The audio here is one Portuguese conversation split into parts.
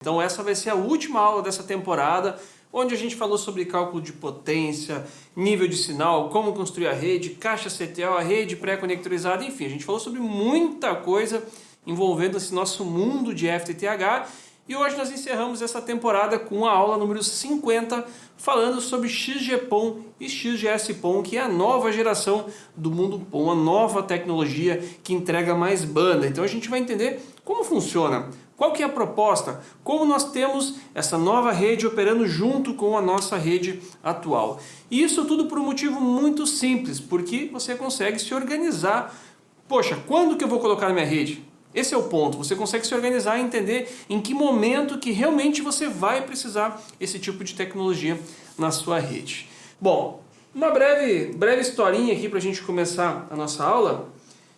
Então essa vai ser a última aula dessa temporada, onde a gente falou sobre cálculo de potência, nível de sinal, como construir a rede, caixa CTL, a rede pré-conectorizada, enfim, a gente falou sobre muita coisa envolvendo esse nosso mundo de FTTH. E hoje nós encerramos essa temporada com a aula número 50, falando sobre XGPON e XGS-PON, que é a nova geração do mundo PON, a nova tecnologia que entrega mais banda. Então a gente vai entender como funciona, qual que é a proposta, como nós temos essa nova rede operando junto com a nossa rede atual. E isso tudo por um motivo muito simples, porque você consegue se organizar. Poxa, quando que eu vou colocar na minha rede? Esse é o ponto, você consegue se organizar e entender em que momento que realmente você vai precisar esse tipo de tecnologia na sua rede. Bom, uma breve historinha aqui para a gente começar a nossa aula.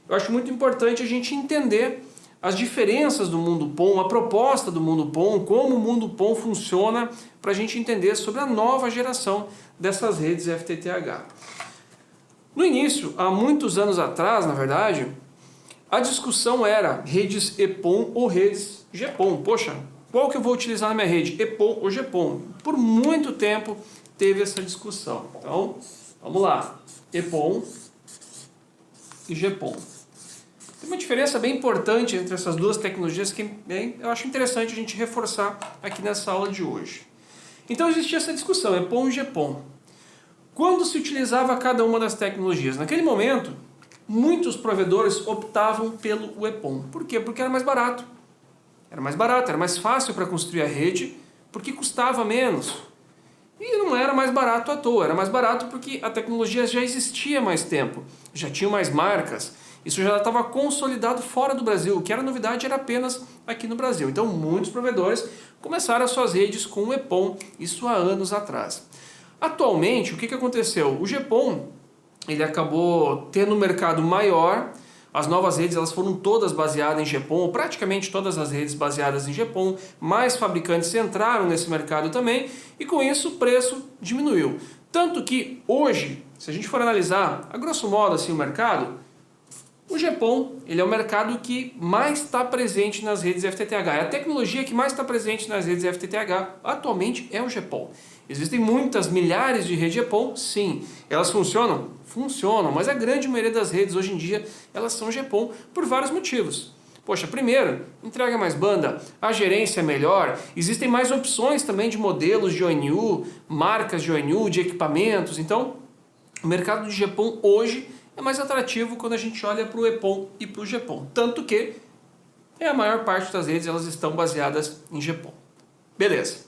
Eu acho muito importante a gente entender as diferenças do mundo PON, a proposta do mundo PON, como o mundo PON funciona, para a gente entender sobre a nova geração dessas redes FTTH. No início, há muitos anos atrás, na verdade, a discussão era redes EPON ou redes GPON. Poxa, qual que eu vou utilizar na minha rede, EPON ou GPON? Por muito tempo teve essa discussão. Então, vamos lá, EPON e GPON. Tem uma diferença bem importante entre essas duas tecnologias que eu acho interessante a gente reforçar aqui nessa aula de hoje. Então existia essa discussão, EPON e GPON. Quando se utilizava cada uma das tecnologias? Naquele momento, muitos provedores optavam pelo EPON. Por quê? Porque era mais barato. Era mais fácil para construir a rede, porque custava menos. E não era mais barato à toa, era mais barato porque a tecnologia já existia há mais tempo, já tinha mais marcas. Isso já estava consolidado fora do Brasil, o que era novidade era apenas aqui no Brasil. Então muitos provedores começaram as suas redes com o EPON, isso há anos atrás. Atualmente, o que aconteceu? O GPON ele acabou tendo um mercado maior, as novas redes elas foram todas baseadas em GPON, praticamente todas as redes baseadas em GPON, mais fabricantes entraram nesse mercado também, e com isso o preço diminuiu. Tanto que hoje, se a gente for analisar, a grosso modo assim, o mercado, o GPON ele é o mercado que mais está presente nas redes FTTH. É a tecnologia que mais está presente nas redes FTTH atualmente é o GPON. Existem muitas, milhares de redes GPON, sim. Elas funcionam? Funcionam, mas a grande maioria das redes hoje em dia elas são GPON por vários motivos. Poxa, primeiro, entrega mais banda, a gerência é melhor, existem mais opções também de modelos de ONU, marcas de ONU, de equipamentos. Então, o mercado de GPON hoje é mais atrativo quando a gente olha para o EPON e para o GPON. Tanto que a maior parte das redes elas estão baseadas em GPON. Beleza.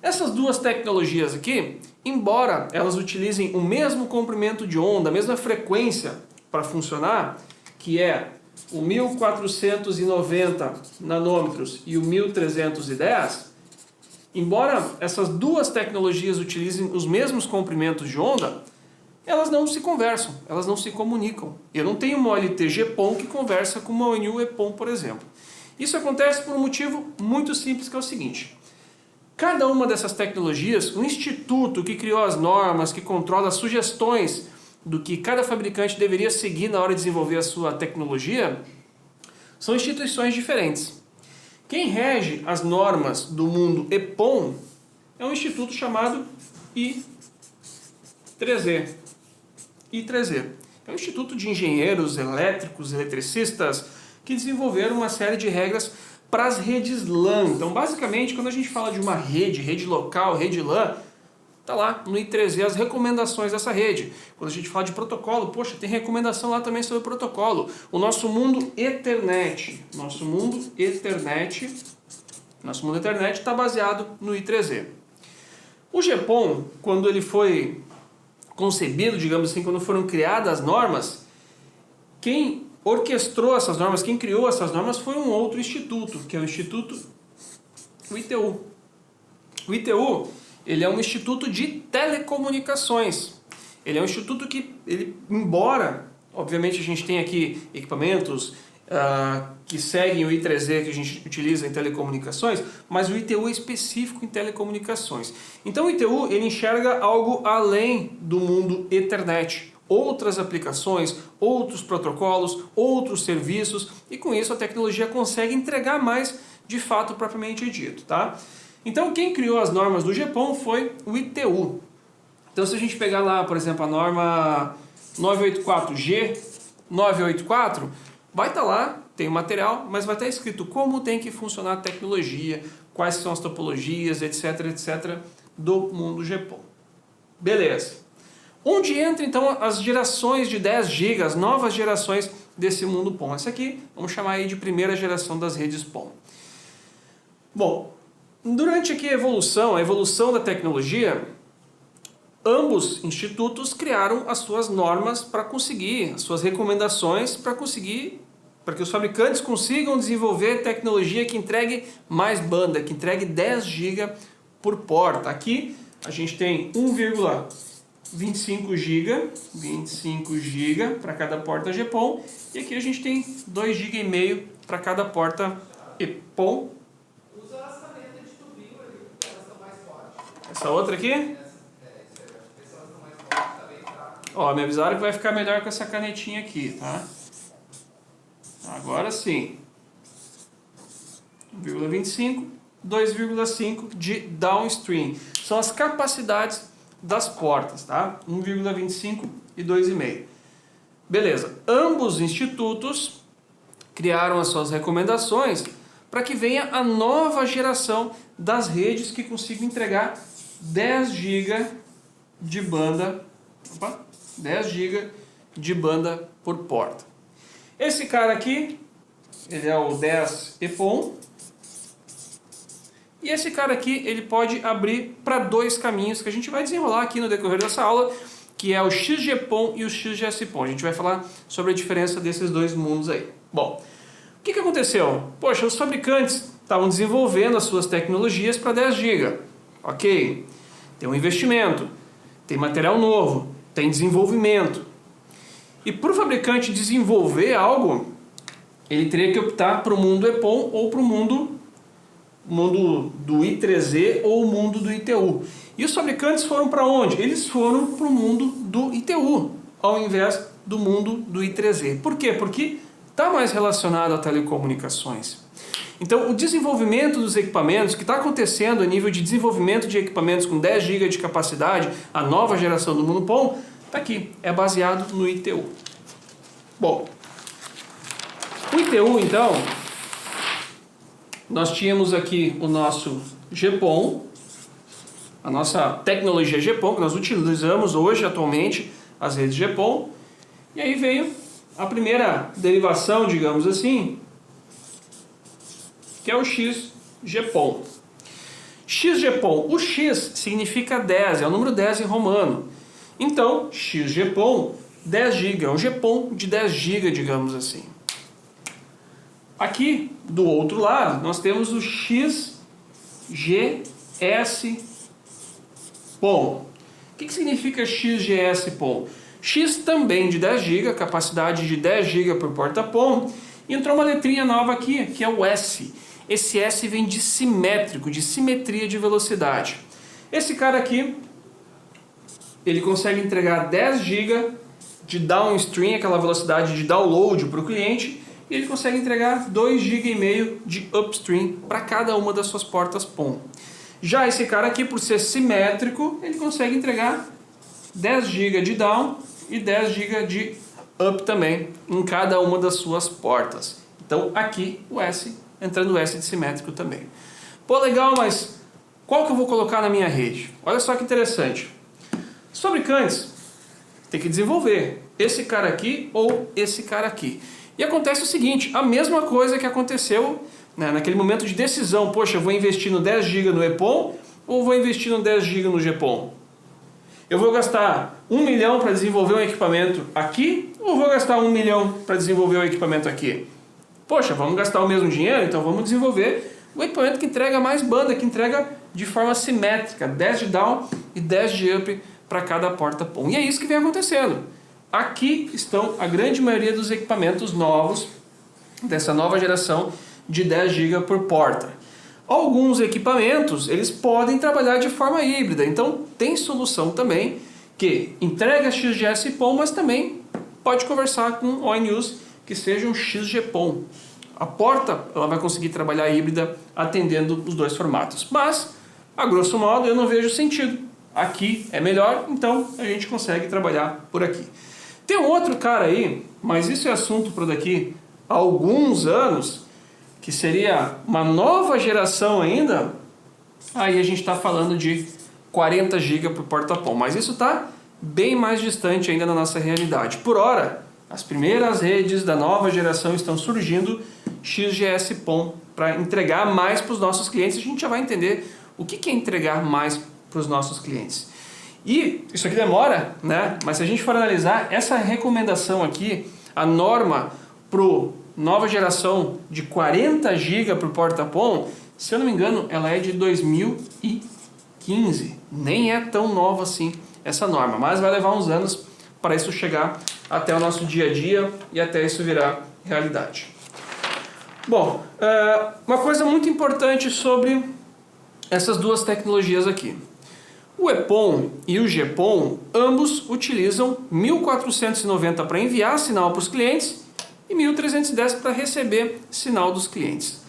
Essas duas tecnologias aqui, embora elas utilizem o mesmo comprimento de onda, a mesma frequência para funcionar, que é o 1490 nanômetros e o 1310, embora essas duas tecnologias utilizem os mesmos comprimentos de onda, elas não se conversam, elas não se comunicam. Eu não tenho uma OLT GPON que conversa com uma ONU EPON, por exemplo. Isso acontece por um motivo muito simples, que é o seguinte. Cada uma dessas tecnologias, o instituto que criou as normas, que controla as sugestões do que cada fabricante deveria seguir na hora de desenvolver a sua tecnologia, são instituições diferentes. Quem rege as normas do mundo EPON é um instituto chamado I3E. I3E. É um instituto de engenheiros elétricos, eletricistas, que desenvolveram uma série de regras para as redes LAN. Então, basicamente, quando a gente fala de uma rede local, rede LAN, está lá no I3E as recomendações dessa rede. Quando a gente fala de protocolo, poxa, tem recomendação lá também sobre o protocolo. O nosso mundo Ethernet, nosso mundo Ethernet está baseado no I3E. O GPON, quando ele foi concebido, digamos assim, quando foram criadas as normas, quem orquestrou essas normas, quem criou essas normas foi um outro instituto, que é o Instituto ITU. O ITU, ele é um instituto de telecomunicações. Ele é um instituto que, embora, obviamente a gente tem aqui equipamentos que seguem o I3E que a gente utiliza em telecomunicações, mas o ITU é específico em telecomunicações. Então o ITU ele enxerga algo além do mundo Ethernet, outras aplicações, outros protocolos, outros serviços, e com isso a tecnologia consegue entregar mais de fato propriamente dito, tá? Então quem criou as normas do GPON foi o ITU. Então se a gente pegar lá, por exemplo, a norma 984G 984, vai estar lá, tem o material, mas vai estar escrito como tem que funcionar a tecnologia, quais são as topologias, etc, etc, do mundo GPON. Beleza. Onde entra então as gerações de 10 GB, as novas gerações desse mundo PON? Essa aqui, vamos chamar aí de primeira geração das redes PON. Bom, durante aqui a evolução da tecnologia, ambos institutos criaram as suas normas para conseguir, as suas recomendações para que os fabricantes consigam desenvolver tecnologia que entregue mais banda, que entregue 10 GB por porta. Aqui a gente tem 1,25 GB para cada porta GPON e aqui a gente tem 2,5 GB para cada porta EPON. Usa as canetas de tubinho ali, elas são mais fortes. Essa outra aqui? Ó, me avisaram que vai ficar melhor com essa canetinha aqui, tá? Agora sim. 1,25, 2,5 de downstream. São as capacidades das portas, tá? 1,25 e 2,5. Beleza. Ambos institutos criaram as suas recomendações para que venha a nova geração das redes que consigam entregar 10 GB de banda. Opa! 10 GB de banda por porta. Esse cara aqui, ele é o 10 EPON. E esse cara aqui, ele pode abrir para dois caminhos que a gente vai desenrolar aqui no decorrer dessa aula, que é o XGPON e o XGS-PON. A gente vai falar sobre a diferença desses dois mundos aí. Bom, o que aconteceu? Poxa, os fabricantes estavam desenvolvendo as suas tecnologias para 10 GB. Ok, tem um investimento, tem material novo, tem desenvolvimento. E para o fabricante desenvolver algo, ele teria que optar para o mundo EPON ou para o mundo do I3E ou o mundo do ITU. E os fabricantes foram para onde? Eles foram para o mundo do ITU, ao invés do mundo do I3E. Por quê? Porque está mais relacionado a telecomunicações. Então, o desenvolvimento dos equipamentos que está acontecendo a nível de desenvolvimento de equipamentos com 10 GB de capacidade, a nova geração do mundo PON, está aqui, é baseado no ITU. Bom, o ITU, então, nós tínhamos aqui o nosso GPON, a nossa tecnologia GPON, que nós utilizamos hoje, atualmente, as redes GPON, e aí veio a primeira derivação, digamos assim, que é o XGPON. XGPON, o X significa 10, é o número 10 em romano. Então, XGPON, 10 GB, é um GPON de 10 GB, digamos assim. Aqui, do outro lado, nós temos o XGS-PON. O que significa XGS-PON? X também de 10 GB, capacidade de 10 GB por porta PON. E entrou uma letrinha nova aqui, que é o S. Esse S vem de simétrico, de simetria de velocidade. Esse cara aqui, ele consegue entregar 10 GB de downstream, aquela velocidade de download para o cliente, e ele consegue entregar 2,5 GB de upstream para cada uma das suas portas PON. Já esse cara aqui, por ser simétrico, ele consegue entregar 10 GB de down e 10 GB de up também em cada uma das suas portas. Então aqui o S, entrando o S de simétrico também. Pô, legal, mas qual que eu vou colocar na minha rede? Olha só que interessante. Os fabricantes têm que desenvolver esse cara aqui ou esse cara aqui. E acontece o seguinte, a mesma coisa que aconteceu, né, naquele momento de decisão, poxa, eu vou investir no 10 GB no EPON ou vou investir no 10 GB no GPON? Eu vou gastar 1 milhão para desenvolver um equipamento aqui ou vou gastar 1 milhão para desenvolver um equipamento aqui? Poxa, vamos gastar o mesmo dinheiro? Então vamos desenvolver o equipamento que entrega mais banda, que entrega de forma simétrica, 10 de down e 10 de up para cada porta PON. E é isso que vem acontecendo. Aqui estão a grande maioria dos equipamentos novos, dessa nova geração de 10 GB por porta. Alguns equipamentos, eles podem trabalhar de forma híbrida, então tem solução também que entrega XGS-PON, mas também pode conversar com ONUs que seja um XGPON. A porta ela vai conseguir trabalhar híbrida atendendo os dois formatos. Mas, a grosso modo, eu não vejo sentido. Aqui é melhor, então a gente consegue trabalhar por aqui. Tem um outro cara aí, mas isso é assunto para daqui a alguns anos, que seria uma nova geração ainda. Aí a gente está falando de 40 GB por porta-PON, mas isso está bem mais distante ainda da nossa realidade. Por hora, as primeiras redes da nova geração estão surgindo XGS-PON para entregar mais para os nossos clientes. A gente já vai entender o que é entregar mais para os nossos clientes. E isso aqui demora, né? Mas se a gente for analisar essa recomendação aqui, a norma para nova geração de 40 GB por porta-PON, se eu não me engano, ela é de 2015. Nem é tão nova assim essa norma, mas vai levar uns anos para isso chegar até o nosso dia a dia e até isso virar realidade. Bom, uma coisa muito importante sobre essas duas tecnologias aqui. O EPON e o GPON, ambos utilizam 1490 para enviar sinal para os clientes e 1310 para receber sinal dos clientes.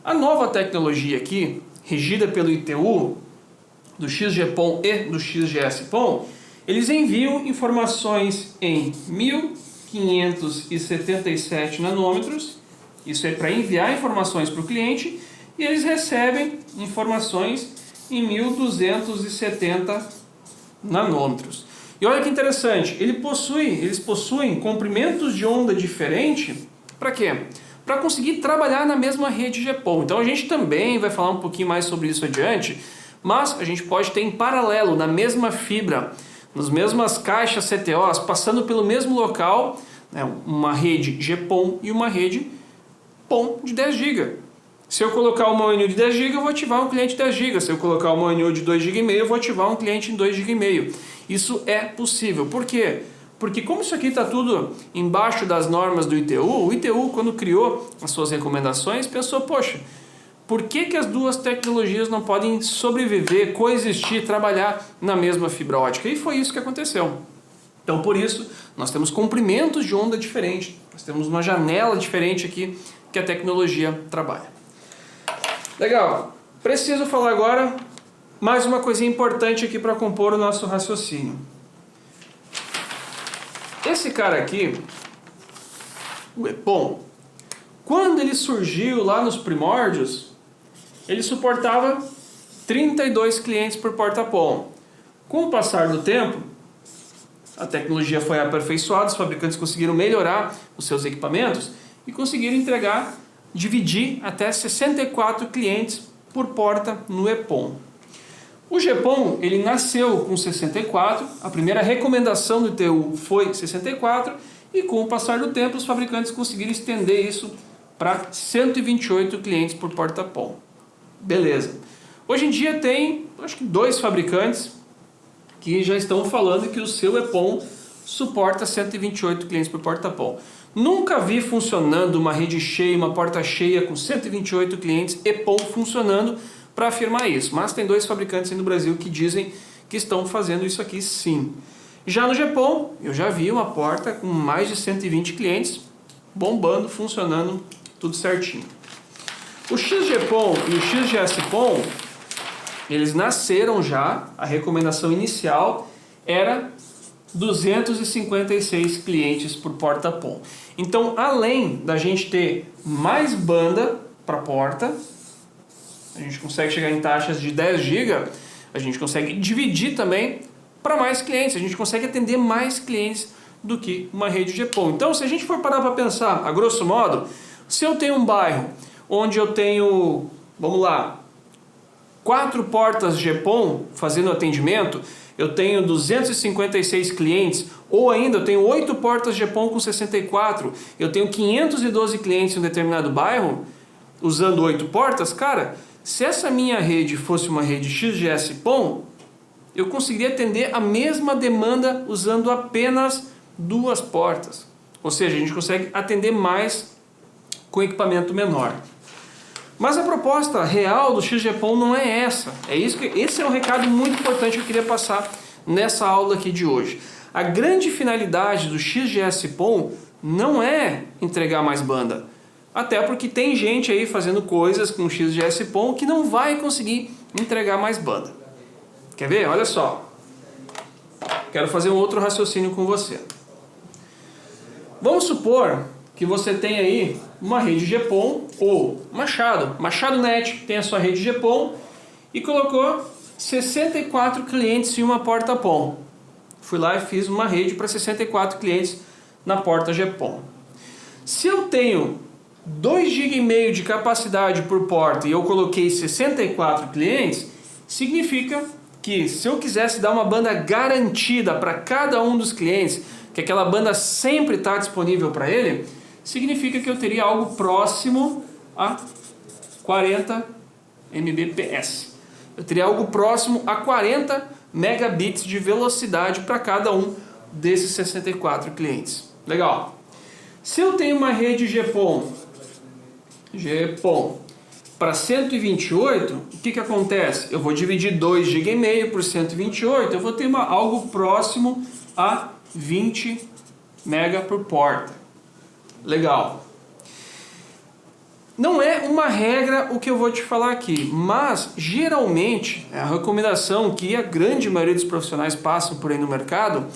A nova tecnologia aqui, regida pelo ITU, do XGPON e do XGS-PON, eles enviam informações em 1577 nanômetros, isso é para enviar informações para o cliente, e eles recebem informações em 1270 nanômetros. E olha que interessante, eles possuem comprimentos de onda diferentes, para quê? Para conseguir trabalhar na mesma rede GPON. Então a gente também vai falar um pouquinho mais sobre isso adiante, mas a gente pode ter em paralelo, na mesma fibra, nas mesmas caixas CTOs, passando pelo mesmo local, né, uma rede GPON e uma rede PON de 10 GB. Se eu colocar uma ONU de 10 GB, eu vou ativar um cliente de 10 GB. Se eu colocar uma ONU de 2,5 GB, eu vou ativar um cliente em 2,5 GB. Isso é possível. Por quê? Porque como isso aqui está tudo embaixo das normas do ITU, o ITU, quando criou as suas recomendações, pensou, poxa, por que as duas tecnologias não podem sobreviver, coexistir, trabalhar na mesma fibra ótica? E foi isso que aconteceu. Então, por isso, nós temos comprimentos de onda diferentes, nós temos uma janela diferente aqui que a tecnologia trabalha. Legal. Preciso falar agora mais uma coisinha importante aqui para compor o nosso raciocínio. Esse cara aqui, o EPON, quando ele surgiu lá nos primórdios, ele suportava 32 clientes por porta-PON. Com o passar do tempo, a tecnologia foi aperfeiçoada, os fabricantes conseguiram melhorar os seus equipamentos e conseguiram dividir até 64 clientes por porta no EPON. O GPON, ele nasceu com 64, a primeira recomendação do ITU foi 64 e com o passar do tempo os fabricantes conseguiram estender isso para 128 clientes por porta-PON. Beleza. Hoje em dia tem, acho que 2 fabricantes que já estão falando que o seu EPON suporta 128 clientes por porta-PON. Nunca vi funcionando uma rede cheia, uma porta cheia com 128 clientes EPON funcionando para afirmar isso. Mas tem 2 fabricantes aí no Brasil que dizem que estão fazendo isso aqui sim. Já no GPON, eu já vi uma porta com mais de 120 clientes bombando, funcionando tudo certinho. O XGPON e o XGS-PON, eles nasceram já, a recomendação inicial era 256 clientes por porta-PON. Então, além da gente ter mais banda para porta, a gente consegue chegar em taxas de 10 GB, a gente consegue dividir também para mais clientes, a gente consegue atender mais clientes do que uma rede GPON. Então, se a gente for parar para pensar, a grosso modo, se eu tenho um bairro onde eu tenho, vamos lá, 4 portas GPON fazendo atendimento, eu tenho 256 clientes, ou ainda eu tenho 8 portas GPON com 64, eu tenho 512 clientes em um determinado bairro, usando 8 portas, cara, se essa minha rede fosse uma rede XGS-PON, eu conseguiria atender a mesma demanda usando apenas 2 portas. Ou seja, a gente consegue atender mais com equipamento menor. Mas a proposta real do XGPON não é essa. Esse é um recado muito importante que eu queria passar nessa aula aqui de hoje. A grande finalidade do XGS-PON não é entregar mais banda. Até porque tem gente aí fazendo coisas com XGS-PON que não vai conseguir entregar mais banda. Quer ver? Olha só. Quero fazer um outro raciocínio com você. Vamos supor que você tem aí uma rede GPON ou Machado Net tem a sua rede GPON e colocou 64 clientes em uma porta PON. Fui lá e fiz uma rede para 64 clientes na porta GPON. Se eu tenho 2,5 GB de capacidade por porta e eu coloquei 64 clientes, significa que se eu quisesse dar uma banda garantida para cada um dos clientes, que aquela banda sempre está disponível para ele, significa que eu teria algo próximo a 40 Mbps. Eu teria algo próximo a 40 megabits de velocidade para cada um desses 64 clientes. Legal. Se eu tenho uma rede GPON para 128, o que acontece? Eu vou dividir 2,5 GB por 128, eu vou ter algo próximo a 20 mega por porta. Legal. Não é uma regra o que eu vou te falar aqui, mas geralmente a recomendação que a grande maioria dos profissionais passam por aí no mercado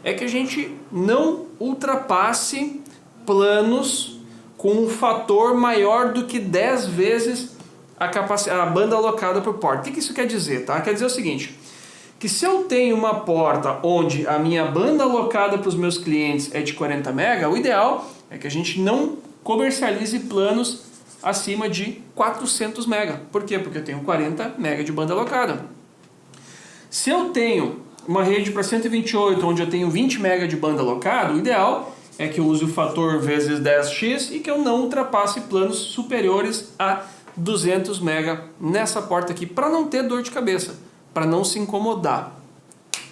é que a gente não ultrapasse planos com um fator maior do que 10 vezes a banda alocada por porta. O que isso quer dizer? Tá? Quer dizer o seguinte, que se eu tenho uma porta onde a minha banda alocada para os meus clientes é de 40 MB, o ideal é que a gente não comercialize planos acima de 400 MB. Por quê? Porque eu tenho 40 MB de banda alocada. Se eu tenho uma rede para 128, onde eu tenho 20 MB de banda alocada, o ideal é que eu use o fator vezes 10x e que eu não ultrapasse planos superiores a 200 MB nessa porta aqui, para não ter dor de cabeça, para não se incomodar.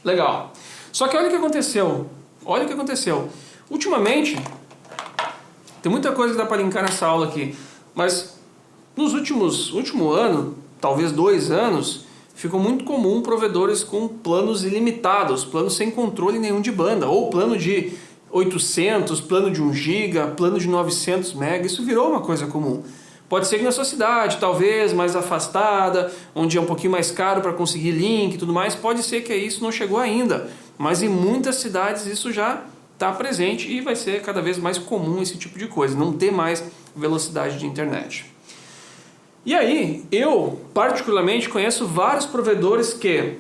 Legal. Só que olha o que aconteceu. Olha o que aconteceu. Ultimamente, tem muita coisa que dá para linkar nessa aula aqui, mas nos último ano, talvez 2 anos, ficou muito comum provedores com planos ilimitados, planos sem controle nenhum de banda, ou plano de 800, plano de 1 GB, plano de 900 MB, isso virou uma coisa comum. Pode ser que na sua cidade, talvez, mais afastada, onde é um pouquinho mais caro para conseguir link e tudo mais, pode ser que isso não chegou ainda, mas em muitas cidades isso já está presente e vai ser cada vez mais comum esse tipo de coisa, não ter mais velocidade de internet. E aí, eu particularmente conheço vários provedores que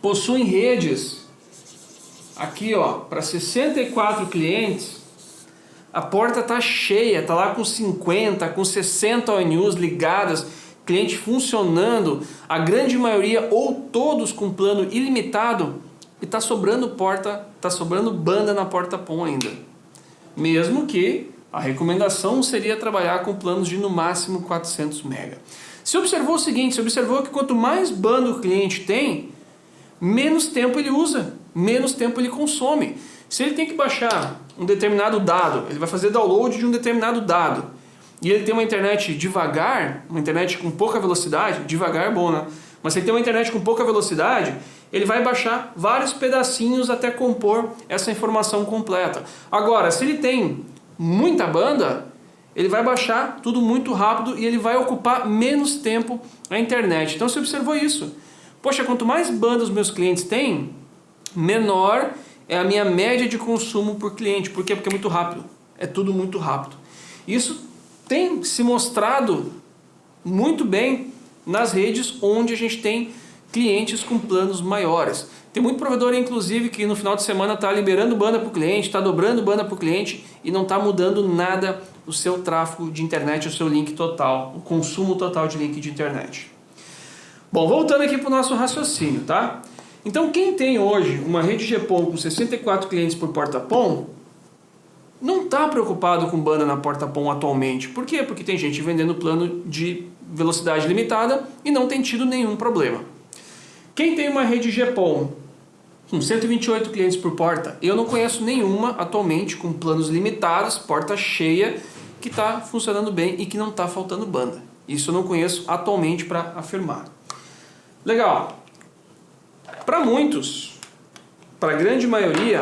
possuem redes aqui, ó, para 64 clientes, a porta está cheia, está lá com 50, com 60 ONUs ligadas, cliente funcionando, a grande maioria ou todos com plano ilimitado, e está sobrando banda na porta PON ainda. Mesmo que a recomendação seria trabalhar com planos de no máximo 400 MB. Você observou o seguinte, você observou que quanto mais banda o cliente tem, menos tempo ele usa, menos tempo ele consome. Se ele tem que baixar um determinado dado, ele vai fazer download de um determinado dado, e ele tem uma internet devagar, uma internet com pouca velocidade, devagar é bom, né? Mas se ele tem uma internet com pouca velocidade, ele vai baixar vários pedacinhos até compor essa informação completa. Agora, se ele tem muita banda, ele vai baixar tudo muito rápido e ele vai ocupar menos tempo a internet. Então você observou isso. Poxa, quanto mais banda os meus clientes têm, menor é a minha média de consumo por cliente. Por quê? Porque é muito rápido. É tudo muito rápido. Isso tem se mostrado muito bem nas redes onde a gente tem clientes com planos maiores. Tem muito provedor, inclusive, que no final de semana está liberando banda para o cliente, está dobrando banda para o cliente e não está mudando nada o seu tráfego de internet, o seu link total, o consumo total de link de internet. Bom, voltando aqui para o nosso raciocínio, tá? Então, quem tem hoje uma rede GPON com 64 clientes por porta PON, não está preocupado com banda na porta PON atualmente. Por quê? Porque tem gente vendendo plano de velocidade limitada e não tem tido nenhum problema. Quem tem uma rede GPON com 128 clientes por porta, eu não conheço nenhuma atualmente com planos limitados, porta cheia, que está funcionando bem e que não está faltando banda. Isso eu não conheço atualmente para afirmar. Legal. Para muitos, para a grande maioria,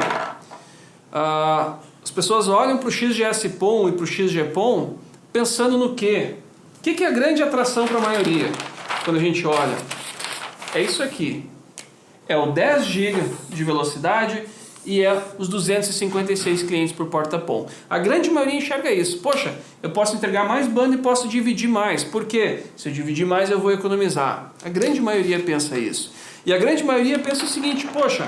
as pessoas olham para o XGS-PON e para o XGPON pensando no quê? O que é a grande atração para a maioria quando a gente olha? É isso aqui. É o 10 GB de velocidade e é os 256 clientes por porta-PON. A grande maioria enxerga isso. Poxa, eu posso entregar mais banda e posso dividir mais. Por quê? Se eu dividir mais eu vou economizar. A grande maioria pensa isso. E a grande maioria pensa o seguinte, poxa,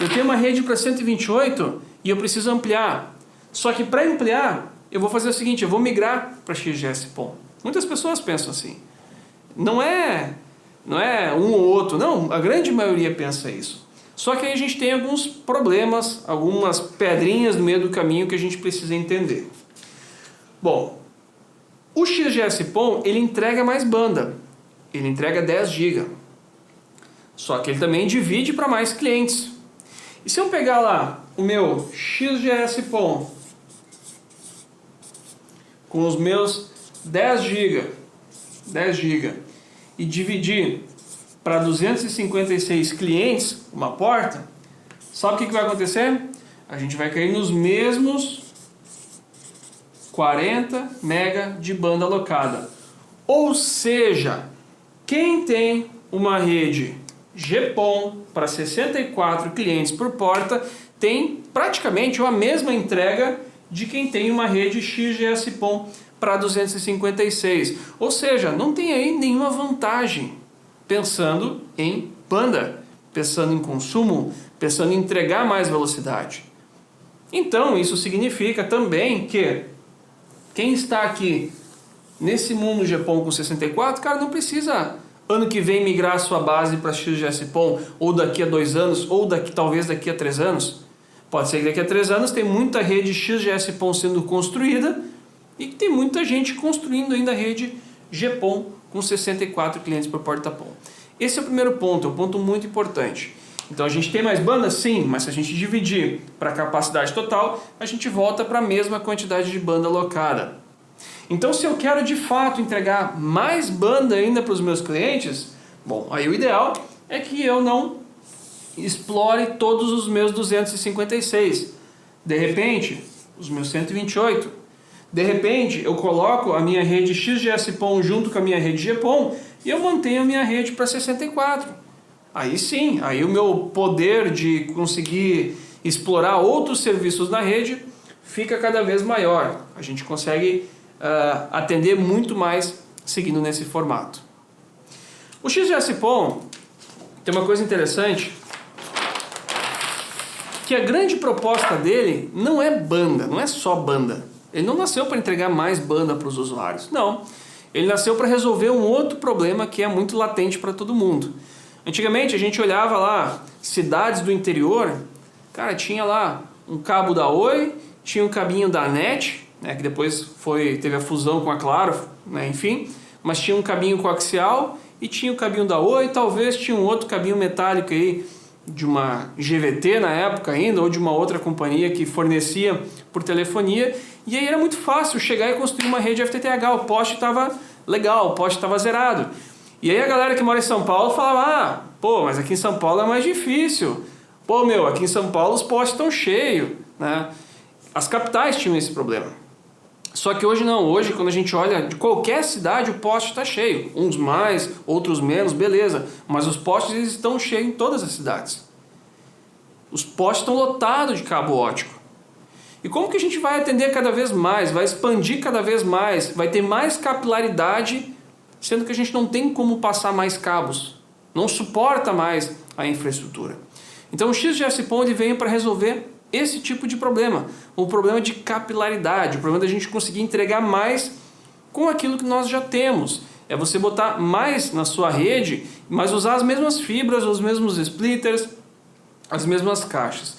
eu tenho uma rede para 128 e eu preciso ampliar. Só que para ampliar, eu vou fazer o seguinte, eu vou migrar para XGS-PON. Muitas pessoas pensam assim. Não é um ou outro, não, a grande maioria pensa isso. Só que aí a gente tem alguns problemas, algumas pedrinhas no meio do caminho que a gente precisa entender. Bom, o XGS-PON, ele entrega mais banda, ele entrega 10 GB. Só que ele também divide para mais clientes. E se eu pegar lá o meu XGS-PON com os meus 10 GB e dividir para 256 clientes uma porta, sabe o que vai acontecer? A gente vai cair nos mesmos 40 MB de banda alocada. Ou seja, quem tem uma rede GPON para 64 clientes por porta tem praticamente a mesma entrega de quem tem uma rede XGS-PON para 256. Ou seja, não tem aí nenhuma vantagem pensando em banda, pensando em consumo, pensando em entregar mais velocidade. Então, isso significa também que quem está aqui nesse mundo GPON com 64, cara, não precisa ano que vem migrar a sua base para XGS-PON, ou daqui a 2 anos, ou talvez daqui a 3 anos. Pode ser que daqui a 3 anos tem muita rede XGS-PON sendo construída e que tem muita gente construindo ainda a rede GPON com 64 clientes por porta-PON. Esse é o primeiro ponto, é um ponto muito importante. Então a gente tem mais banda? Sim, mas se a gente dividir para a capacidade total, a gente volta para a mesma quantidade de banda alocada. Então se eu quero de fato entregar mais banda ainda para os meus clientes, bom, aí o ideal é que eu não explore todos os meus 256. De repente, os meus 128. De repente, eu coloco a minha rede XGS-PON junto com a minha rede GPON e eu mantenho a minha rede para 64. Aí sim, aí o meu poder de conseguir explorar outros serviços na rede fica cada vez maior. A gente consegue atender muito mais seguindo nesse formato. O XGS-PON tem uma coisa interessante, que a grande proposta dele não é banda, não é só banda. Ele não nasceu para entregar mais banda para os usuários, não. Ele nasceu para resolver um outro problema que é muito latente para todo mundo. Antigamente a gente olhava lá, cidades do interior, cara, tinha lá um cabo da Oi, tinha um cabinho da NET, né, que depois teve a fusão com a Claro, né, enfim, mas tinha um cabinho coaxial e tinha o cabinho da Oi, talvez tinha um outro cabinho metálico aí, de uma GVT na época ainda, ou de uma outra companhia que fornecia por telefonia, e aí era muito fácil chegar e construir uma rede FTTH, o poste estava legal, o poste estava zerado. E aí a galera que mora em São Paulo falava, pô, mas aqui em São Paulo é mais difícil. Pô, meu, aqui em São Paulo os postes estão cheios, né? As capitais tinham esse problema. Só que hoje não, hoje quando a gente olha de qualquer cidade o poste está cheio. Uns mais, outros menos, beleza. Mas os postes eles estão cheios em todas as cidades. Os postes estão lotados de cabo óptico. E como que a gente vai atender cada vez mais, vai expandir cada vez mais, vai ter mais capilaridade, sendo que a gente não tem como passar mais cabos. Não suporta mais a infraestrutura. Então o XGS-PON ele veio para resolver esse tipo de problema, o problema de capilaridade, o problema da gente conseguir entregar mais com aquilo que nós já temos. É você botar mais na sua rede, mas usar as mesmas fibras, os mesmos splitters, as mesmas caixas.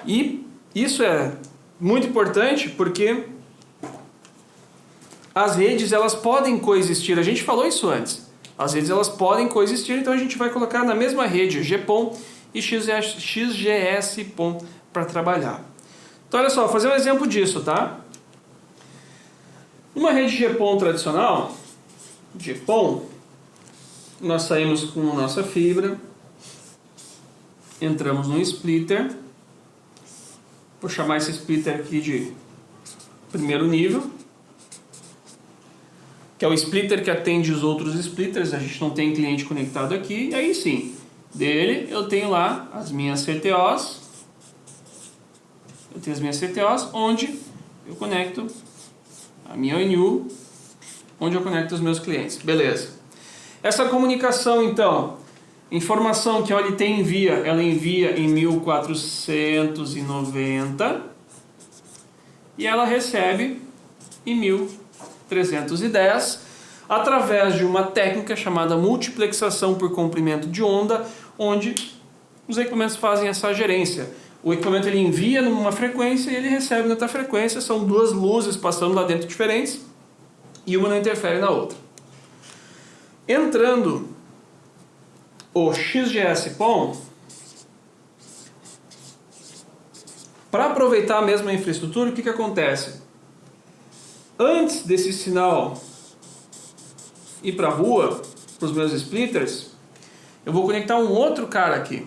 E isso é muito importante porque as redes elas podem coexistir, a gente falou isso antes. As redes elas podem coexistir, então a gente vai colocar na mesma rede GPON e XGS-PON para trabalhar. Então olha só, vou fazer um exemplo disso, tá? Numa rede GPON tradicional, GPON, nós saímos com a nossa fibra, entramos num splitter, vou chamar esse splitter aqui de primeiro nível, que é o splitter que atende os outros splitters, a gente não tem cliente conectado aqui, e aí sim, dele eu tenho lá as minhas CTOs, onde eu conecto a minha ONU, onde eu conecto os meus clientes, beleza. Essa comunicação então, informação que a OLT envia, ela envia em 1490 e ela recebe em 1310 através de uma técnica chamada multiplexação por comprimento de onda, onde os equipamentos fazem essa gerência. O equipamento ele envia numa frequência e ele recebe noutra frequência, são duas luzes passando lá dentro diferentes e uma não interfere na outra. Entrando o XGS-PON, para aproveitar a mesma infraestrutura, o que acontece? Antes desse sinal ir para a rua, para os meus splitters, eu vou conectar um outro cara aqui.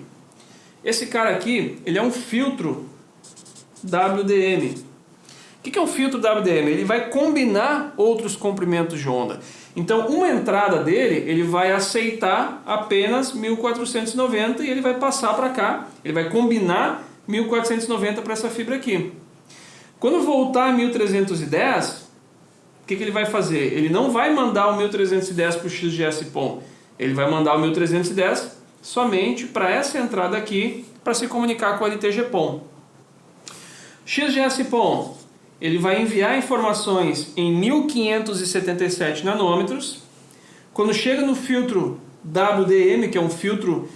Esse cara aqui, ele é um filtro WDM. O que é um filtro WDM? Ele vai combinar outros comprimentos de onda. Então, uma entrada dele, ele vai aceitar apenas 1490 e ele vai passar para cá. Ele vai combinar 1490 para essa fibra aqui. Quando voltar a 1310, o que ele vai fazer? Ele não vai mandar o 1310 para o XGS-PON. Ele vai mandar o 1310 somente para essa entrada aqui, para se comunicar com a LTG-PON. XGS-PON, ele vai enviar informações em 1577 nanômetros. Quando chega no filtro WDM, que é um filtro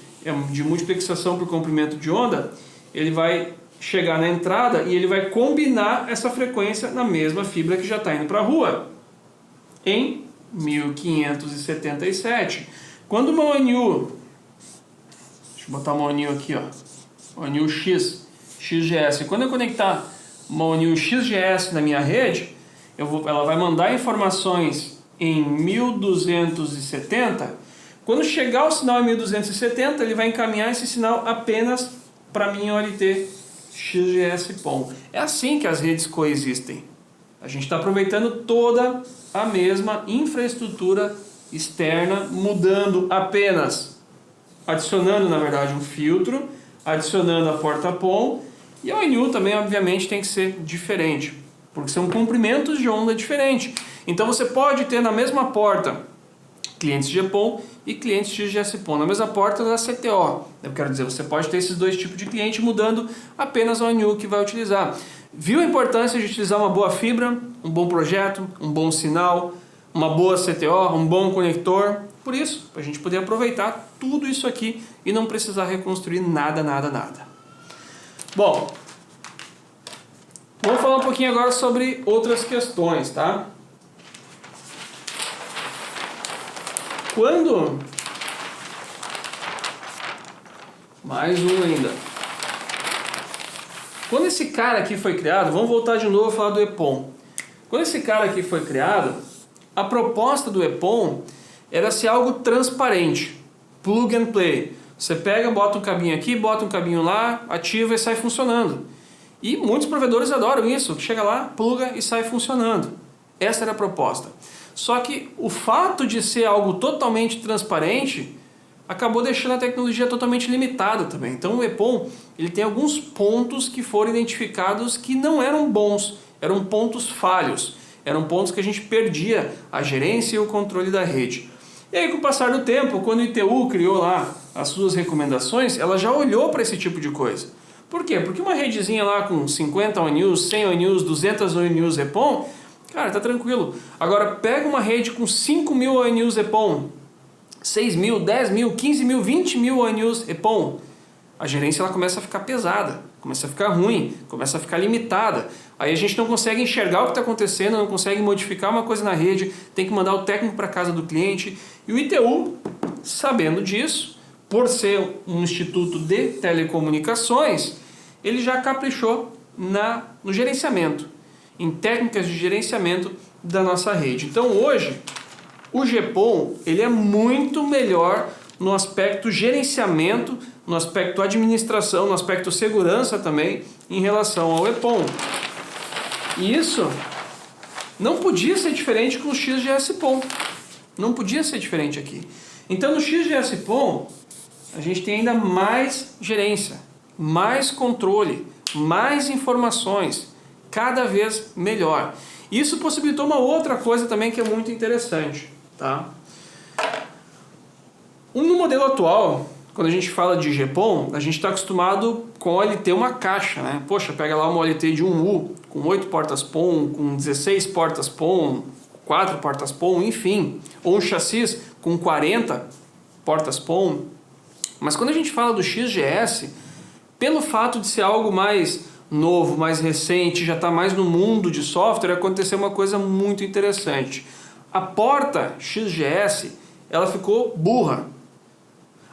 de multiplexação por comprimento de onda, ele vai chegar na entrada e ele vai combinar essa frequência na mesma fibra que já está indo para a rua, em 1577. Quando uma ONU, deixa eu botar uma ONU aqui, ó, ONU XGS, quando eu conectar uma ONU XGS na minha rede, ela vai mandar informações em 1270. Quando chegar o sinal em 1270, ele vai encaminhar esse sinal apenas para a minha OLT XGS-PON. É assim que as redes coexistem. A gente está aproveitando toda a mesma infraestrutura externa, mudando apenas, adicionando na verdade um filtro, adicionando a porta PON, e a ONU também obviamente tem que ser diferente, porque são comprimentos de onda diferentes. Então você pode ter na mesma porta clientes GPON e clientes XGS-PON, na mesma porta da CTO. Eu quero dizer, você pode ter esses dois tipos de cliente mudando apenas a ONU que vai utilizar. Viu a importância de utilizar uma boa fibra, um bom projeto, um bom sinal, uma boa CTO, um bom conector? Por isso, para a gente poder aproveitar tudo isso aqui e não precisar reconstruir nada. Bom, vamos falar um pouquinho agora sobre outras questões, tá? Mais um ainda. Quando esse cara aqui foi criado, vamos voltar de novo a falar do EPON. Quando esse cara aqui foi criado, a proposta do EPON era ser algo transparente, plug and play. Você pega, bota um cabinho aqui, bota um cabinho lá, ativa e sai funcionando. E muitos provedores adoram isso, chega lá, pluga e sai funcionando. Essa era a proposta. Só que o fato de ser algo totalmente transparente acabou deixando a tecnologia totalmente limitada também. Então o EPON ele tem alguns pontos que foram identificados que não eram bons, eram pontos falhos, eram pontos que a gente perdia a gerência e o controle da rede. E aí com o passar do tempo, quando o ITU criou lá as suas recomendações, ela já olhou para esse tipo de coisa. Por quê? Porque uma redezinha lá com 50 ONUs, 100 ONUs, 200 ONUs EPON, cara, tá tranquilo. Agora pega uma rede com 5.000 ONUs EPON, 6.000, 10.000, 15.000, 20.000 ONUs EPON, a gerência ela começa a ficar pesada, começa a ficar ruim, começa a ficar limitada. Aí a gente não consegue enxergar o que está acontecendo, não consegue modificar uma coisa na rede, tem que mandar o técnico para casa do cliente. E o ITU, sabendo disso, por ser um instituto de telecomunicações, ele já caprichou no gerenciamento, em técnicas de gerenciamento da nossa rede. Então hoje, o GPON ele é muito melhor no aspecto gerenciamento, no aspecto administração, no aspecto segurança também, em relação ao EPON. E isso Não podia ser diferente com o XGS-PON. Não podia ser diferente aqui. Então no XGS-PON, a gente tem ainda mais gerência, mais controle, mais informações, cada vez melhor. Isso possibilitou uma outra coisa também que é muito interessante, tá? No modelo atual, quando a gente fala de GPON, a gente está acostumado com OLT uma caixa, né? Poxa, pega lá uma OLT de 1U, com 8 portas PON, com 16 portas PON, 4 portas PON, enfim. Ou um chassi com 40 portas PON. Mas quando a gente fala do XGS, pelo fato de ser algo mais novo, mais recente, já está mais no mundo de software, aconteceu uma coisa muito interessante. A porta XGS, ela ficou burra.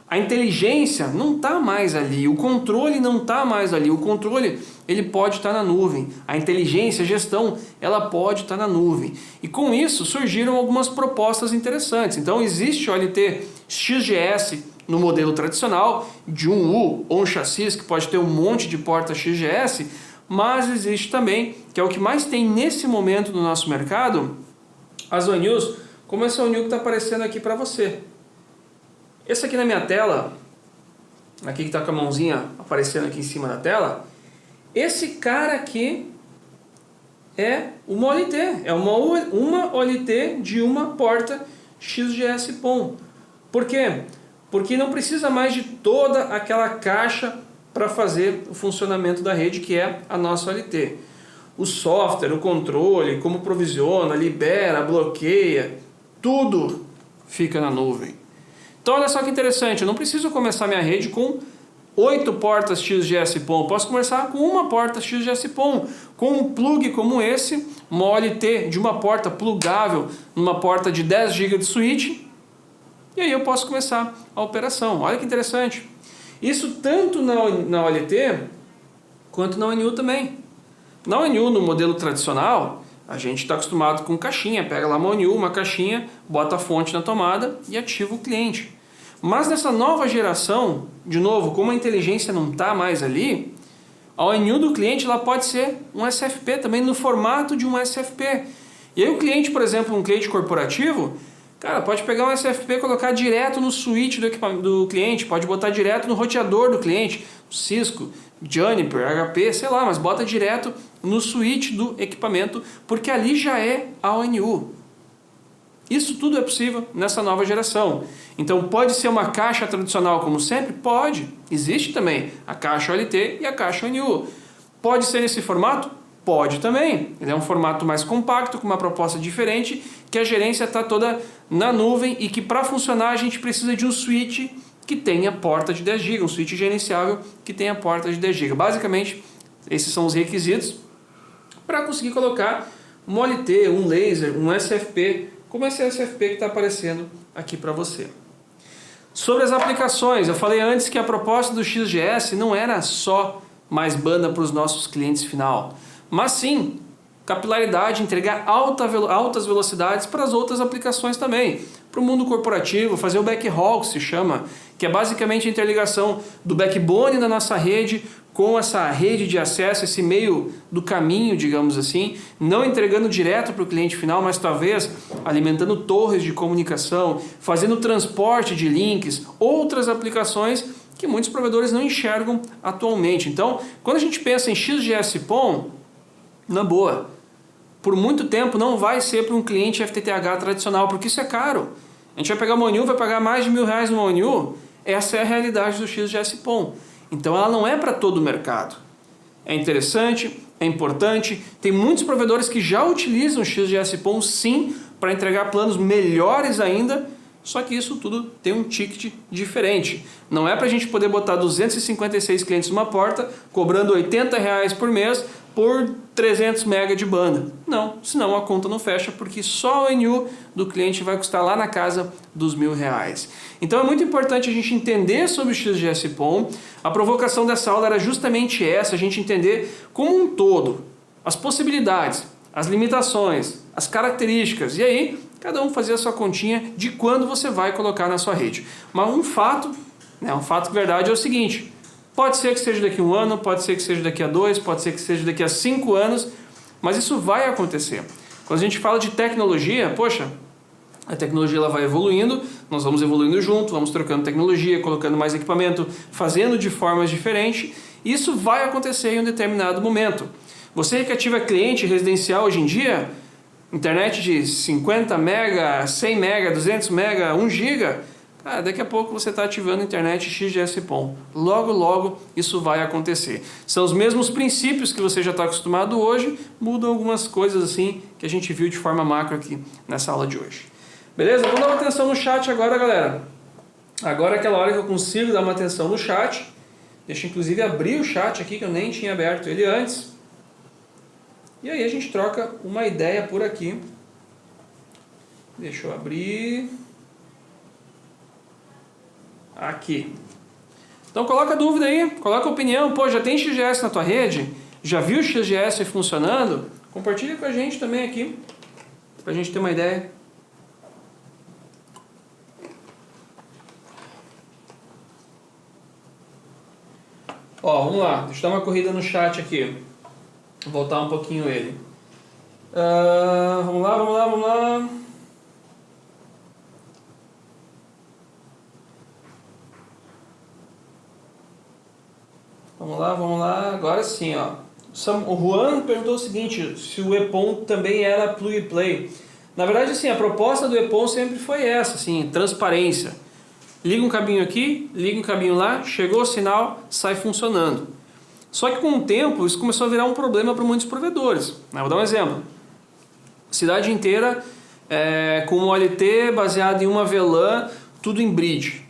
A inteligência não está mais ali, o controle não está mais ali, o controle ele pode estar na nuvem, a inteligência, a gestão, ela pode estar na nuvem. E com isso surgiram algumas propostas interessantes. Então existe o OLT XGS no modelo tradicional, de 1U ou um chassi que pode ter um monte de porta XGS, mas existe também, que é o que mais tem nesse momento no nosso mercado, as ONUs, como essa ONU que está aparecendo aqui para você. Esse aqui na minha tela, aqui que está com a mãozinha aparecendo aqui em cima da tela, esse cara aqui é uma OLT, é uma OLT de uma porta XGS-PON. Por quê? Porque não precisa mais de toda aquela caixa para fazer o funcionamento da rede, que é a nossa OLT. O software, o controle, como provisiona, libera, bloqueia, tudo fica na nuvem. Então olha só que interessante, eu não preciso começar minha rede com 8 portas XGS-PON, posso começar com uma porta XGS-PON, com um plug como esse, uma OLT de uma porta plugável numa porta de 10 GB de switch, e aí eu posso começar a operação. Olha que interessante. Isso tanto na OLT quanto na ONU também. Na ONU, no modelo tradicional, a gente está acostumado com caixinha, pega lá uma ONU, uma caixinha, bota a fonte na tomada e ativa o cliente. Mas nessa nova geração, de novo, como a inteligência não está mais ali, a ONU do cliente ela pode ser um SFP também no formato de um SFP. E aí o cliente, por exemplo, um cliente corporativo, cara, pode pegar um SFP e colocar direto no switch do cliente, pode botar direto no roteador do cliente, Cisco, Juniper, HP, sei lá, mas bota direto no switch do equipamento, porque ali já é a ONU. Isso tudo é possível nessa nova geração. Então pode ser uma caixa tradicional como sempre? Pode. Existe também a caixa OLT e a caixa ONU. Pode ser nesse formato? Pode também. Ele é um formato mais compacto, com uma proposta diferente, que a gerência está toda na nuvem e que para funcionar a gente precisa de um switch que tenha porta de 10 GB, um switch gerenciável que tenha porta de 10 GB. Basicamente, esses são os requisitos para conseguir colocar um OLT, um laser, um SFP, como esse SFP que está aparecendo aqui para você. Sobre as aplicações, eu falei antes que a proposta do XGS não era só mais banda para os nossos clientes final, mas sim capilaridade, entregar altas velocidades para as outras aplicações também. Para o mundo corporativo, fazer o backhaul, que se chama, que é basicamente a interligação do backbone da nossa rede com essa rede de acesso, esse meio do caminho, digamos assim, não entregando direto para o cliente final, mas talvez alimentando torres de comunicação, fazendo transporte de links, outras aplicações que muitos provedores não enxergam atualmente. Então, quando a gente pensa em XGS-PON, na boa, por muito tempo não vai ser para um cliente FTTH tradicional, porque isso é caro. A gente vai pegar uma ONU, vai pagar mais de R$1.000 numa ONU, essa é a realidade do XGS-PON. Então ela não é para todo o mercado. É interessante, é importante, tem muitos provedores que já utilizam o XGS-PON sim, para entregar planos melhores ainda, só que isso tudo tem um ticket diferente. Não é para a gente poder botar 256 clientes numa porta, cobrando R$80 por mês, por 300 MB de banda. Não, senão a conta não fecha, porque só a ONU do cliente vai custar lá na casa dos R$1.000. Então é muito importante a gente entender sobre o XGS-PON. A provocação dessa aula era justamente essa, a gente entender como um todo as possibilidades, as limitações, as características, e aí cada um fazer a sua continha de quando você vai colocar na sua rede. Mas um fato verdade é o seguinte: pode ser que seja daqui a 1 ano, pode ser que seja daqui a 2, pode ser que seja daqui a 5 anos, mas isso vai acontecer. Quando a gente fala de tecnologia, poxa, a tecnologia ela vai evoluindo, nós vamos evoluindo junto, vamos trocando tecnologia, colocando mais equipamento, fazendo de formas diferentes. Isso vai acontecer em um determinado momento. Você que ativa cliente residencial hoje em dia, internet de 50 mega, 100 mega, 200 mega, 1 giga, cara, daqui a pouco você está ativando a internet XGS-PON. Logo, logo isso vai acontecer. São os mesmos princípios que você já está acostumado hoje, mudam algumas coisas assim que a gente viu de forma macro aqui nessa aula de hoje. Beleza? Vamos dar uma atenção no chat agora, galera. Agora é aquela hora que eu consigo dar uma atenção no chat. Deixa eu inclusive abrir o chat aqui, que eu nem tinha aberto ele antes. E aí a gente troca uma ideia por aqui. Deixa eu abrir. Aqui. Então coloca dúvida aí, coloca opinião. Pô, já tem XGS na tua rede? Já viu o XGS funcionando? Compartilha com a gente também aqui, pra gente ter uma ideia. Ó, vamos lá, deixa eu dar uma corrida no chat aqui. Vou voltar um pouquinho ele. Vamos lá, vamos lá, vamos lá. Vamos lá, vamos lá. Agora sim, ó. O Juan perguntou o seguinte, se o EPON também era plug and play. Na verdade, assim, a proposta do EPON sempre foi essa, assim, transparência. Liga um cabinho aqui, liga um cabinho lá, chegou o sinal, sai funcionando. Só que com o tempo isso começou a virar um problema para muitos provedores. Vou dar um exemplo. Cidade inteira com um OLT baseado em uma VLAN, tudo em bridge.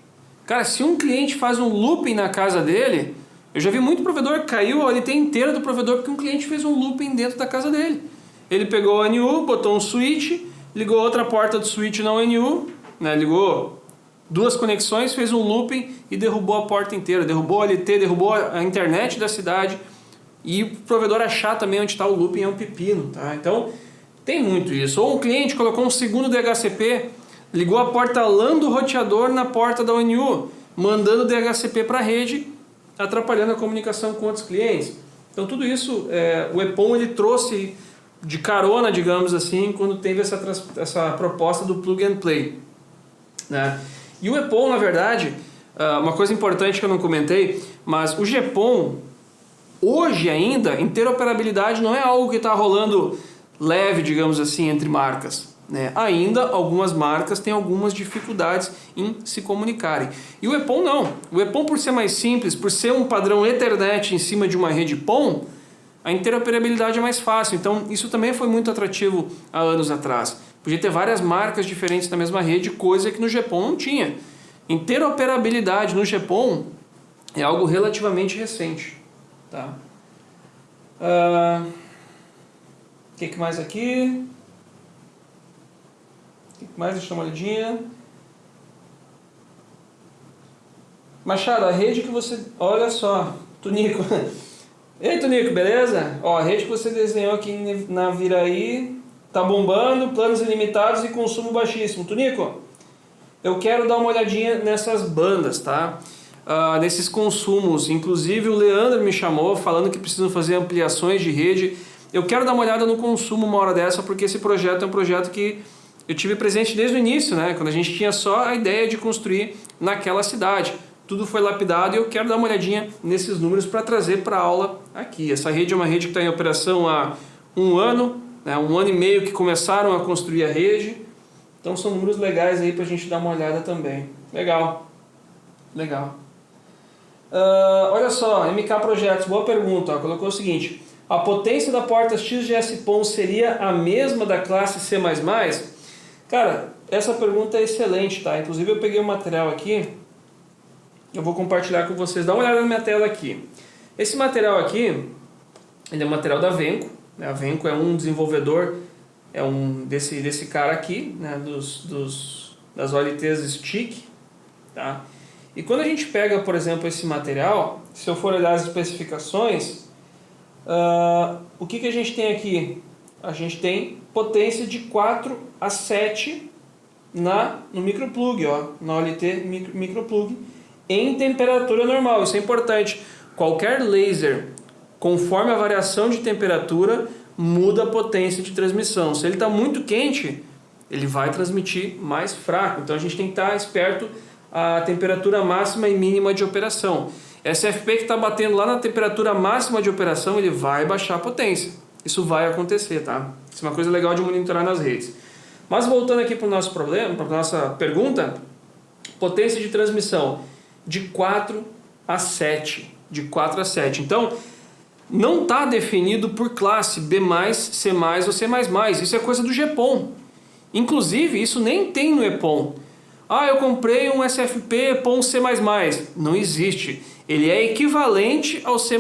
Cara, se um cliente faz um looping na casa dele, eu já vi muito provedor caiu a OLT inteira do provedor porque um cliente fez um looping dentro da casa dele. Ele pegou o ONU, botou um switch, ligou outra porta do switch na ONU, né, ligou duas conexões, fez um looping e derrubou a porta inteira, derrubou a OLT, derrubou a internet da cidade. E o provedor achar também onde está o looping é um pepino, tá? Então tem muito isso. Ou um cliente colocou um segundo DHCP, ligou a porta LAN do roteador na porta da ONU, mandando o DHCP para a rede, atrapalhando a comunicação com outros clientes. Então tudo isso, o EPON ele trouxe de carona, digamos assim, quando teve essa proposta do plug and play, né? E o EPON, na verdade, uma coisa importante que eu não comentei, mas o GPON, hoje ainda, interoperabilidade não é algo que está rolando leve, digamos assim, entre marcas, né? Ainda algumas marcas têm algumas dificuldades em se comunicarem. E o EPON não. O EPON, por ser mais simples, por ser um padrão Ethernet em cima de uma rede PON, a interoperabilidade é mais fácil. Então isso também foi muito atrativo há anos atrás. Podia ter várias marcas diferentes na mesma rede, coisa que no GPON não tinha. Interoperabilidade no GPON é algo relativamente recente. Tá? O que mais aqui? O que mais? Deixa eu dar uma olhadinha. Machado, a rede que você... Olha só, Tunico. Ei, Tunico, beleza? Ó, a rede que você desenhou aqui na Viraí tá bombando, planos ilimitados e consumo baixíssimo. Tunico, eu quero dar uma olhadinha nessas bandas, tá? Nesses consumos. Inclusive o Leandro me chamou falando que precisam fazer ampliações de rede. Eu quero dar uma olhada no consumo uma hora dessa, porque esse projeto é um projeto que eu tive presente desde o início, né? Quando a gente tinha só a ideia de construir naquela cidade. Tudo foi lapidado e eu quero dar uma olhadinha nesses números para trazer para a aula aqui. Essa rede é uma rede que está em operação há 1 ano, né? 1 ano e meio que começaram a construir a rede. Então são números legais aí para a gente dar uma olhada também. Legal. Legal. Olha só, MK Projetos, boa pergunta. Ó, colocou o seguinte: a potência da porta XGS-PON seria a mesma da classe C++? Cara, essa pergunta é excelente, tá? Inclusive eu peguei um material aqui, eu vou compartilhar com vocês. Dá uma olhada na minha tela aqui. Esse material aqui, ele é um material da Venco, né? A Venco é um desenvolvedor, desse cara aqui, né? Das OLTs STIC, tá? E quando a gente pega, por exemplo, esse material, se eu for olhar as especificações, o que a gente tem aqui? A gente tem potência de 4 a 7 no microplug, ó, na OLT microplug, em temperatura normal. Isso é importante. Qualquer laser, conforme a variação de temperatura, muda a potência de transmissão. Se ele está muito quente, ele vai transmitir mais fraco. Então a gente tem que estar esperto a temperatura máxima e mínima de operação. SFP que está batendo lá na temperatura máxima de operação, ele vai baixar a potência. Isso vai acontecer, tá? Isso é uma coisa legal de monitorar nas redes. Mas voltando aqui para o nosso problema, para a nossa pergunta, potência de transmissão de 4 a 7. De 4 a 7. Então, não está definido por classe B+, C+, ou C++. Isso é coisa do GPON. Inclusive, isso nem tem no EPON. Ah, eu comprei um SFP EPON C++. Não existe. Ele é equivalente ao C++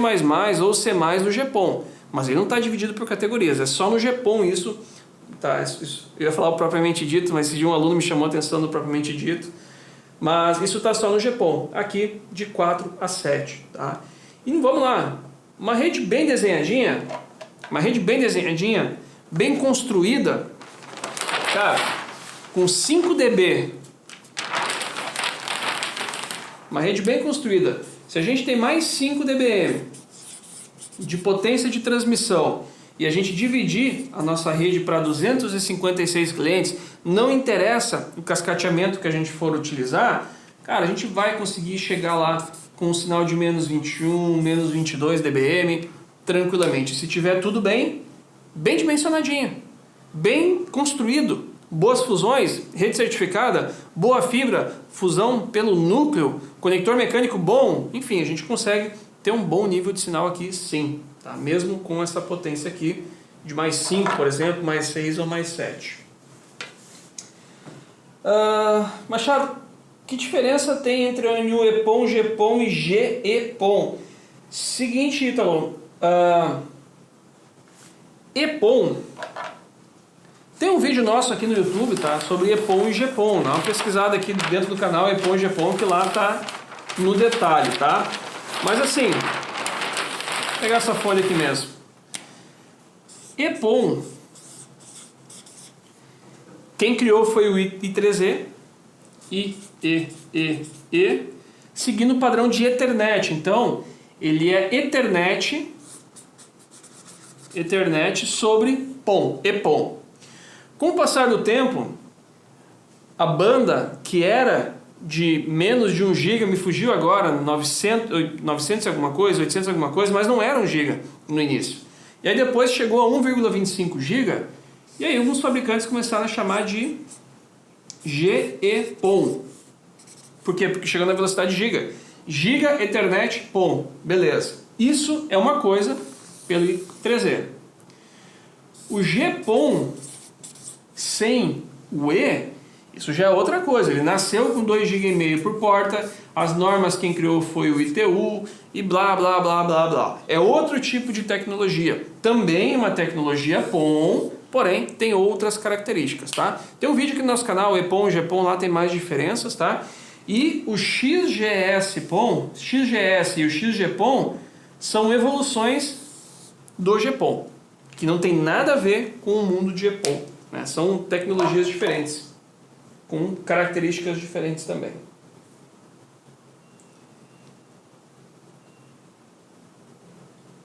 ou C++ no GPON. Mas ele não está dividido por categorias. É só no GPON isso. Tá, eu ia falar o propriamente dito, mas esse dia um aluno me chamou a atenção no propriamente dito. Mas isso está só no GPON. Aqui de 4 a 7. Tá? E vamos lá. Uma rede bem desenhadinha, bem construída, cara, com 5 dB, uma rede bem construída, se a gente tem mais 5 dBm de potência de transmissão e a gente dividir a nossa rede para 256 clientes, não interessa o cascateamento que a gente for utilizar, cara, a gente vai conseguir chegar lá com um sinal de menos 21, menos 22 dBm, tranquilamente. Se tiver tudo bem dimensionadinho, bem construído, boas fusões, rede certificada, boa fibra, fusão pelo núcleo, conector mecânico bom, enfim, a gente consegue ter um bom nível de sinal aqui sim, tá? Mesmo com essa potência aqui de mais 5, por exemplo, mais 6 ou mais 7. Machado, que diferença tem entre o EPON, GPON e GEPON? Seguinte, Ítalo, EPON, tem um vídeo nosso aqui no YouTube, tá, sobre EPON e GEPON. Dá uma pesquisada aqui dentro do canal EPON e GEPON, que lá tá no detalhe, tá? Mas assim, vou pegar essa folha aqui mesmo. EPON, quem criou foi o I3E, seguindo o padrão de Ethernet. Então, ele é Ethernet sobre PON, EPON. Com o passar do tempo, a banda que era de menos de 1 GB, me fugiu agora, 900 alguma coisa, 800 alguma coisa, mas não era 1 GB no início. E aí depois chegou a 1,25 GB, e aí alguns fabricantes começaram a chamar de GEPON. Por quê? Porque chegou na velocidade giga. Giga, Ethernet, PON. Beleza. Isso é uma coisa pelo I3E. O GPON sem o E, isso já é outra coisa. Ele nasceu com 2,5 GB por porta, as normas quem criou foi o ITU e blá blá blá blá blá. É outro tipo de tecnologia. Também uma tecnologia PON, porém tem outras características, tá? Tem um vídeo aqui no nosso canal, EPON, GPON, lá tem mais diferenças, tá? E o XGS-PON, XGS e o XGPON são evoluções do GPON, que não tem nada a ver com o mundo de EPON, né? São tecnologias diferentes, com características diferentes também.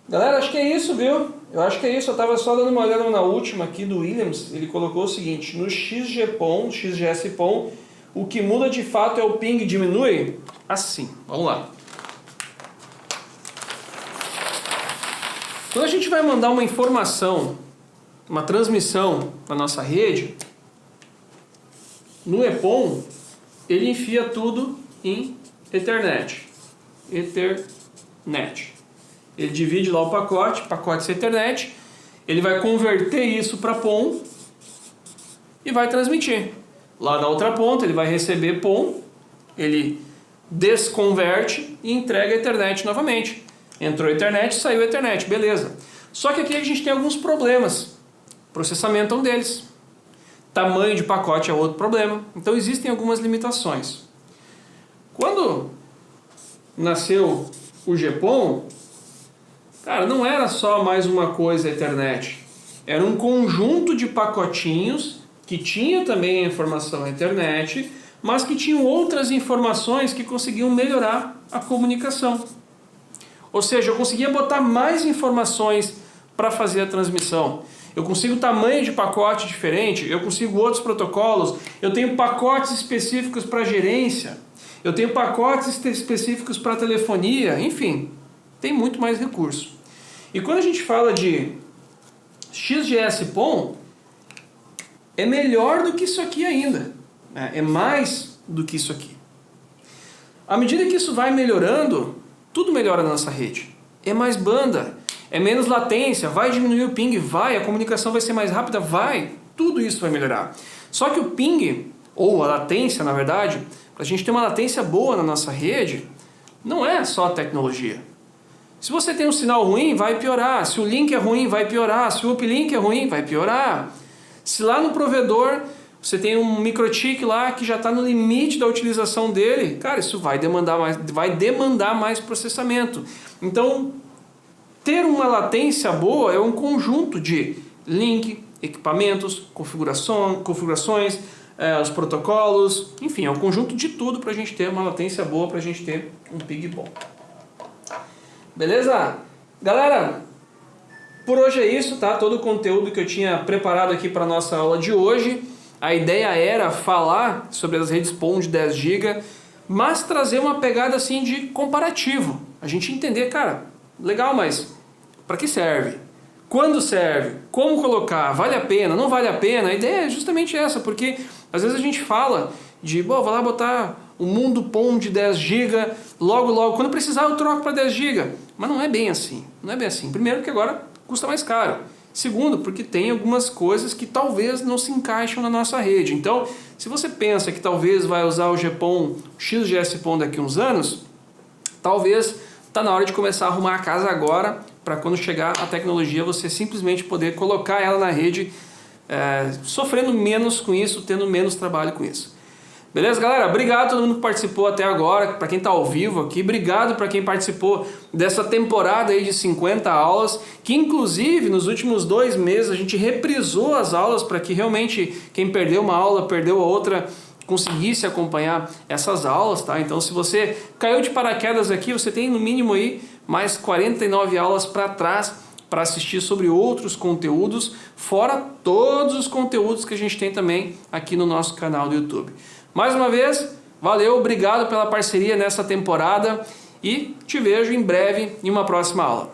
Galera, acho que é isso, viu? Eu acho que é isso. Eu estava só dando uma olhada na última aqui do Williams. Ele colocou o seguinte: no XGPON, XGS-PON, o que muda de fato é o ping diminui? Assim, vamos lá. Quando a gente vai mandar uma informação, uma transmissão para a nossa rede, no EPON, ele enfia tudo em Ethernet. Ele divide lá o pacote Ethernet, ele vai converter isso para PON e vai transmitir. Lá na outra ponta ele vai receber PON, ele desconverte e entrega Ethernet novamente. Entrou Ethernet, saiu Ethernet, beleza. Só que aqui a gente tem alguns problemas. Processamento é um deles. Tamanho de pacote é outro problema. Então existem algumas limitações. Quando nasceu o GPON, cara, não era só mais uma coisa a Ethernet. Era um conjunto de pacotinhos que tinha também a informação Ethernet, mas que tinham outras informações que conseguiam melhorar a comunicação. Ou seja, eu conseguia botar mais informações para fazer a transmissão. Eu consigo tamanho de pacote diferente, eu consigo outros protocolos, eu tenho pacotes específicos para gerência, eu tenho pacotes específicos para telefonia, enfim, tem muito mais recurso. E quando a gente fala de XGS-PON, é melhor do que isso aqui ainda, é mais do que isso aqui. À medida que isso vai melhorando, tudo melhora na nossa rede. É mais banda, é menos latência, vai diminuir o ping, vai, a comunicação vai ser mais rápida, vai, tudo isso vai melhorar. Só que o ping, ou a latência na verdade, para a gente ter uma latência boa na nossa rede, não é só a tecnologia. Se você tem um sinal ruim, vai piorar. Se o link é ruim, vai piorar. Se o uplink é ruim, vai piorar. Se lá no provedor você tem um microtik lá que já está no limite da utilização dele, cara, isso vai demandar mais processamento. Então, ter uma latência boa é um conjunto de link, equipamentos, configurações, os protocolos, enfim, é um conjunto de tudo para a gente ter uma latência boa, para a gente ter um ping bom. Beleza? Galera, por hoje é isso, tá? Todo o conteúdo que eu tinha preparado aqui para nossa aula de hoje. A ideia era falar sobre as redes PON de 10 GB, mas trazer uma pegada assim de comparativo. A gente entender, cara, legal, mas para que serve? Quando serve? Como colocar? Vale a pena? Não vale a pena? A ideia é justamente essa, porque às vezes a gente fala de, vou lá botar o mundo PON de 10 GB, logo, quando precisar eu troco para 10 GB. Mas não é bem assim, não é bem assim. Primeiro que agora custa mais caro. Segundo, porque tem algumas coisas que talvez não se encaixam na nossa rede. Então, se você pensa que talvez vai usar o GPON, o XGS-PON daqui a uns anos, talvez está na hora de começar a arrumar a casa agora, para quando chegar a tecnologia você simplesmente poder colocar ela na rede, sofrendo menos com isso, tendo menos trabalho com isso. Beleza, galera? Obrigado a todo mundo que participou até agora, para quem está ao vivo aqui. Obrigado para quem participou dessa temporada aí de 50 aulas, que inclusive nos últimos 2 meses a gente reprisou as aulas para que realmente quem perdeu uma aula, perdeu a outra, conseguisse acompanhar essas aulas, tá? Então se você caiu de paraquedas aqui, você tem no mínimo aí mais 49 aulas para trás para assistir sobre outros conteúdos, fora todos os conteúdos que a gente tem também aqui no nosso canal do YouTube. Mais uma vez, valeu, obrigado pela parceria nessa temporada e te vejo em breve em uma próxima aula.